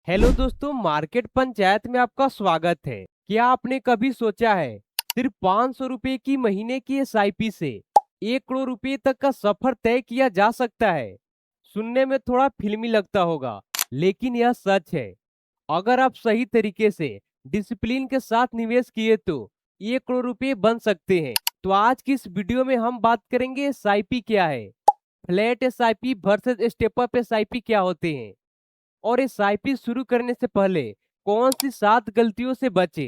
Hello दोस्तों, market panchayat में आपका स्वागत है। क्या आपने कभी सोचा है सिर्फ 500 रुपए की महीने की एसआईपी से 1 करोड़ रुपए तक का सफर तय किया जा सकता है? सुनने में थोड़ा फिल्मी लगता होगा, लेकिन यह सच है। अगर आप सही तरीके से डिसिप्लिन के साथ निवेश किए तो 1 करोड़ रुपए बन सकते हैं। तो आज की इस वीडियो में हम बात करेंगे एसआईपी क्या है, flat SIP versus step up SIP क्या होते हैं, और एसआईपी शुरू करने से पहले कौन सी 7 गलतियों से बचे।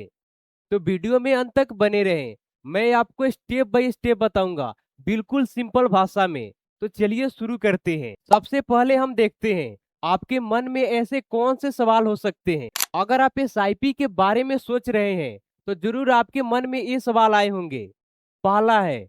तो वीडियो में अंत तक बने रहें। मैं आपको स्टेप बाय स्टेप बताऊंगा, बिल्कुल सिंपल भाषा में। तो चलिए शुरू करते हैं। सबसे पहले हम देखते हैं आपके मन में ऐसे कौन से सवाल हो सकते हैं। अगर आप एसआईपी के बारे में सोच रहे हैं तो जरूर आपके मन में ये सवाल आए होंगे। पहला है,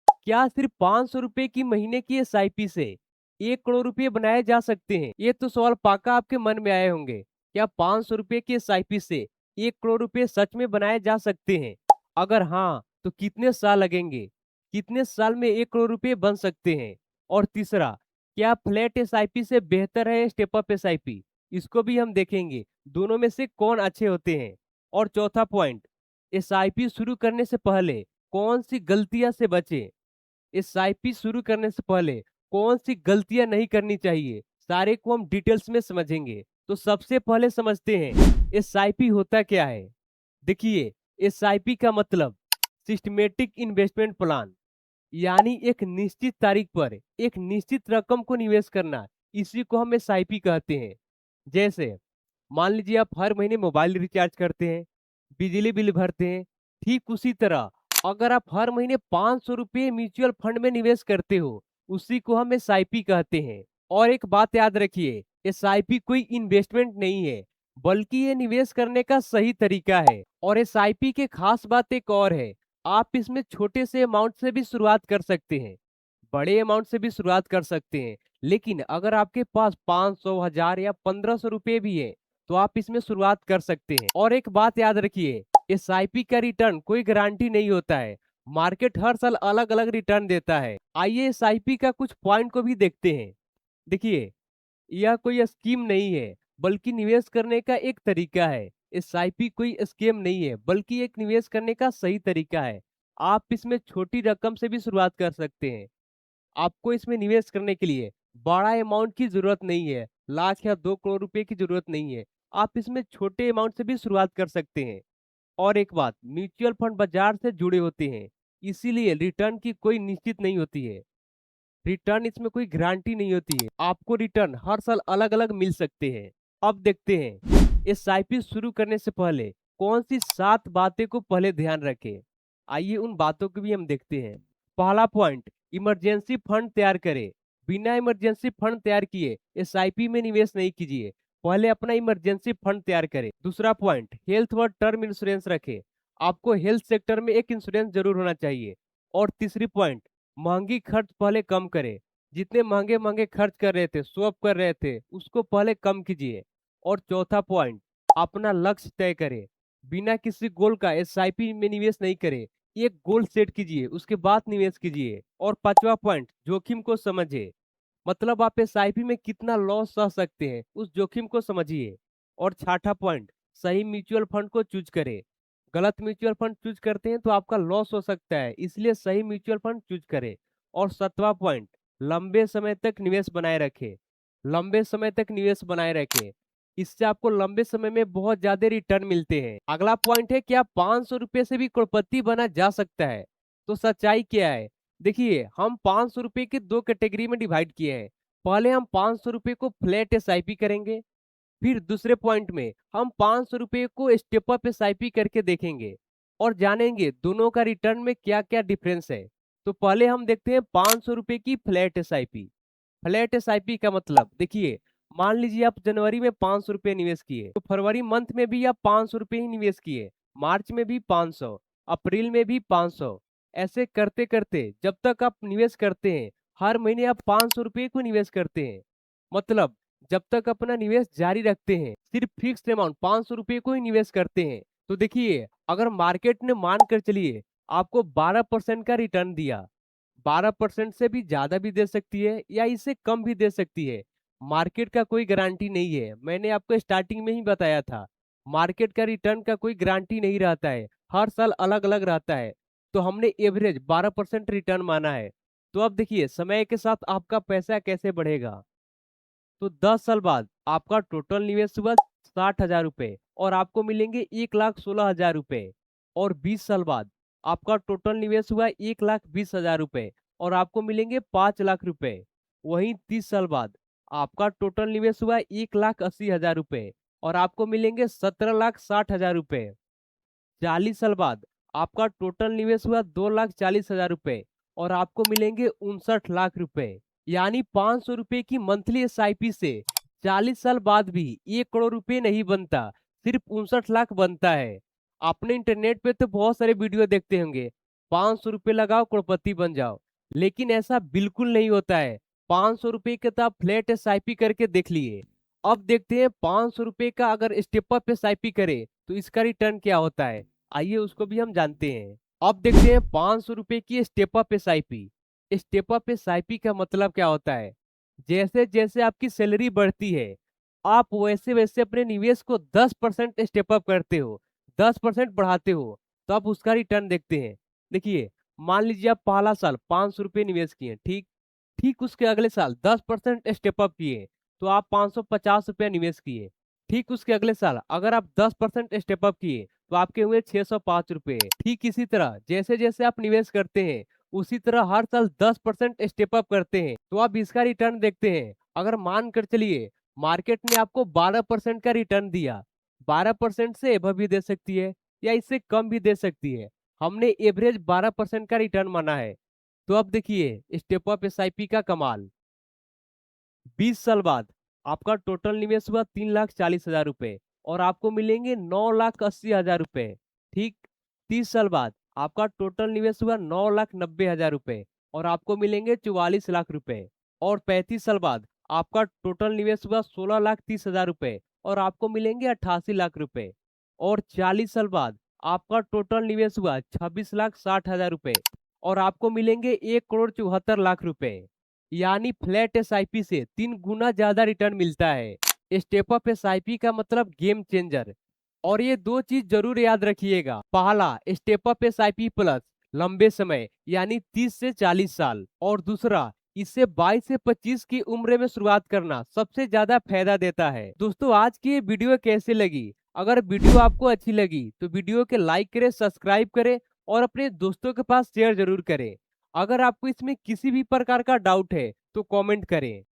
क्या सिर्फ 500 रुपए की महीने की एसआईपी से 1 करोड़ रुपए बनाए जा सकते हैं? ये तो सवाल पाका आपके मन में आए होंगे। क्या 500 रुपए की एसआईपी से 1 करोड़ रुपए सच में बनाए जा सकते हैं? अगर हाँ, तो कितने साल लगेंगे? कितने साल में 1 करोड़ रुपए बन सकते हैं? और तीसरा, क्या फ्लैट एसआईपी से बेहतर है स्टेप अप एसआईपी? इसको भी हम देखेंगे, दोनों में से कौन अच्छे होते हैं। और चौथा पॉइंट, एसआईपी शुरू करने से पहले कौन सी गलतियां से बचे। एसआईपी शुरू करने से पहले कौन सी गलतियां नहीं करनी चाहिए, सारे को हम डिटेल्स में समझेंगे। तो सबसे पहले समझते हैं एसआईपी होता क्या है। देखिए, एसआईपी का मतलब सिस्टमेटिक इन्वेस्टमेंट प्लान, यानी एक निश्चित तारीख पर एक निश्चित रकम को निवेश करना। इसी को हम एसआईपी कहते हैं। जैसे मान लीजिए आप हर महीने मोबाइल रिचार्ज करते हैं, बिजली बिल भरते हैं। ठीक उसी तरह अगर आप हर महीने 500 रुपये म्यूचुअल फंड में निवेश करते हो, उसी को हम एसआईपी कहते हैं। और एक बात याद रखिए, एसआईपी कोई इन्वेस्टमेंट नहीं है, बल्कि ये निवेश करने का सही तरीका है। और एसआईपी के खास बात एक और है, आप इसमें छोटे से अमाउंट से भी शुरुआत कर सकते हैं, बड़े अमाउंट से भी शुरुआत कर सकते हैं। लेकिन अगर आपके पास 500, 1000 या 1500 रुपये भी है तो आप इसमें शुरुआत कर सकते हैं। और एक बात याद रखिए, एसआईपी का रिटर्न कोई गारंटी नहीं होता है। मार्केट हर साल अलग अलग रिटर्न देता है। आइए एसआईपी का कुछ पॉइंट को भी देखते हैं। देखिए, यह कोई स्कीम नहीं है, बल्कि निवेश करने का एक तरीका है। एसआईपी कोई स्कीम नहीं है, बल्कि एक निवेश करने का सही तरीका है। आप इसमें छोटी रकम से भी शुरुआत कर सकते हैं। आपको इसमें निवेश करने के लिए बड़ा अमाउंट की जरूरत नहीं है, 1 लाख या 2 करोड़ रुपए की जरूरत नहीं है। आप इसमें छोटे अमाउंट से भी शुरुआत कर सकते हैं। और एक बात, म्यूचुअल फंड बाजार से जुड़े होते हैं, इसीलिए रिटर्न की कोई निश्चित नहीं होती है। रिटर्न इसमें कोई गारंटी नहीं होती है, आपको रिटर्न हर साल अलग अलग मिल सकते हैं। अब देखते हैं एसआईपी शुरू करने से पहले कौन सी 7 बातें को पहले ध्यान रखें। आइए उन बातों को भी हम देखते हैं। पहला पॉइंट, इमरजेंसी फंड तैयार करें। बिना इमरजेंसी फंड तैयार किए एसआईपी में निवेश नहीं कीजिए, पहले अपना इमरजेंसी फंड तैयार करें। दूसरा पॉइंट, हेल्थ व टर्म इंश्योरेंस रखें। आपको हेल्थ सेक्टर में एक इंश्योरेंस जरूर होना चाहिए। और तीसरी पॉइंट, महंगी खर्च पहले कम करें। जितने महंगे महंगे खर्च कर रहे थे, शॉप कर रहे थे, उसको पहले कम कीजिए। और चौथा पॉइंट, अपना लक्ष्य तय करें। बिना किसी गोल का एसआईपी में निवेश नहीं करें, एक गोल सेट कीजिए, उसके बाद निवेश कीजिए। और पांचवा पॉइंट, जोखिम को समझिए। मतलब आप एसआईपी में कितना लॉस सह सकते हैं, उस जोखिम को समझिए। और छठा पॉइंट, सही म्यूचुअल फंड को चूज करें। गलत म्यूचुअल फंड चूज करते हैं तो आपका लॉस हो सकता है, इसलिए सही म्यूचुअल फंड चूज करें। और सातवां पॉइंट, लंबे समय तक निवेश बनाए रखें। लंबे समय तक निवेश बनाए रखें, इससे आपको लंबे समय में बहुत ज्यादा रिटर्न मिलते हैं। अगला पॉइंट है, क्या 500 रुपये से भी करोड़पति बना जा सकता है? तो सच्चाई क्या है? देखिए, हम 500 रुपये के दो कैटेगरी में डिवाइड किए हैं। पहले हम 500 रुपये को फ्लैट एसआईपी करेंगे, फिर दूसरे पॉइंट में हम 500 रुपये को स्टेप अप एसआईपी करके देखेंगे और जानेंगे दोनों का रिटर्न में क्या क्या डिफरेंस है। तो पहले हम देखते हैं 500 रुपये की फ्लैट एसआईपी। फ्लैट एसआईपी का मतलब, देखिए, मान लीजिए आप जनवरी में 500 रुपये निवेश किए, तो फरवरी मंथ में भी आप 500 रुपये ही निवेश किए, मार्च में भी 500, अप्रैल में भी 500। ऐसे करते करते जब तक आप निवेश करते हैं, हर महीने आप 500 रुपये को निवेश करते हैं। मतलब जब तक अपना निवेश जारी रखते हैं, सिर्फ फिक्स अमाउंट 500 रुपये को ही निवेश करते हैं। तो देखिए, अगर मार्केट ने मान कर चलिए आपको 12% का रिटर्न दिया, 12% से भी ज्यादा भी दे सकती है या इससे कम भी दे सकती है। मार्केट का कोई गारंटी नहीं है, मैंने आपको स्टार्टिंग में ही बताया था। मार्केट का रिटर्न का कोई गारंटी नहीं रहता है, हर साल अलग अलग रहता है। तो हमने एवरेज 12% रिटर्न माना है। तो अब देखिए समय के साथ आपका पैसा कैसे बढ़ेगा। तो 10 साल बाद आपका टोटल निवेश हुआ 60,000 रुपए और आपको मिलेंगे 1,16,000 रुपए। और 20 साल बाद आपका टोटल निवेश हुआ 1,20,000 रुपए और आपको मिलेंगे 5 लाख रुपए। वहीं 30 साल बाद आपका टोटल निवेश हुआ 1,80,000 रुपए और आपको मिलेंगे 17,60,000 रुपए। 40 साल बाद आपका टोटल निवेश हुआ 2,40,000 रुपए और आपको मिलेंगे 59 लाख रुपए। यानी 500 रुपए की मंथली एसआईपी से 40 साल बाद भी 1 करोड़ रुपए नहीं बनता, सिर्फ 59 लाख बनता है। आपने इंटरनेट पे तो बहुत सारे वीडियो देखते होंगे, 500 रुपए लगाओ करोड़पति बन जाओ, लेकिन ऐसा बिल्कुल नहीं होता है। 500 रुपए के तो आप फ्लैट एसआईपी करके देख लिए। अब देखते हैं 500 रुपए का अगर स्टेप अप एसआईपी करे तो इसका रिटर्न क्या होता है। आइए उसको भी हम जानते हैं। अब देखते हैं 500 रुपए की step up SIP. Step up SIP का मतलब क्या होता है। जैसे जैसे आपकी सैलरी बढ़ती है, आप वैसे वैसे अपने निवेश को 10% स्टेप अप करते हो, 10% बढ़ाते हो, तो आप उसका रिटर्न देखते हैं। देखिए, मान लीजिए आप पहला साल 500 रुपये निवेश किए, ठीक ठीक उसके अगले साल 10% स्टेप अप किए तो आप 550 रुपया निवेश किए। ठीक उसके अगले साल अगर आप 10% स्टेप अप किए तो आपके हुए 605 रुपए। ठीक इसी तरह जैसे जैसे आप निवेश करते हैं उसी तरह हर साल 10% स्टेप अप करते हैं तो आप इसका रिटर्न देखते हैं। अगर मान कर चलिए मार्केट ने आपको 12% का रिटर्न दिया, 12% से एबव भी दे सकती है या इससे कम भी दे सकती है। हमने एवरेज 12% का रिटर्न माना है। तो अब देखिए स्टेप अप एसआईपी का कमाल। 20 साल बाद आपका टोटल निवेश हुआ 3,40,000 रुपए और आपको मिलेंगे 9,80,000 रुपए। ठीक 30 साल बाद आपका टोटल निवेश हुआ 9,90,000 रुपए और आपको मिलेंगे 44 लाख रुपए। और 35 साल बाद आपका टोटल निवेश हुआ 16,30,000 रुपए और आपको मिलेंगे 88 लाख रुपए। और 40 साल बाद आपका टोटल निवेश हुआ 26,60,000 रुपए और आपको मिलेंगे 1,74 लाख रुपए। यानी फ्लैट एसआईपी से 3 गुना ज्यादा रिटर्न मिलता है। स्टेप अप एसआईपी का मतलब गेम चेंजर। और ये दो चीज जरूर याद रखिएगा। पहला स्टेप अप एसआईपी प्लस लंबे समय यानी 30 से 40 साल, और दूसरा इससे 22 से 25 की उम्र में शुरुआत करना सबसे ज्यादा फायदा देता है। दोस्तों आज की ये वीडियो कैसे लगी। अगर वीडियो आपको अच्छी लगी तो वीडियो के लाइक करें, सब्सक्राइब करें और अपने दोस्तों के पास शेयर जरूर करें। अगर आपको इसमें किसी भी प्रकार का डाउट है तो कमेंट करें।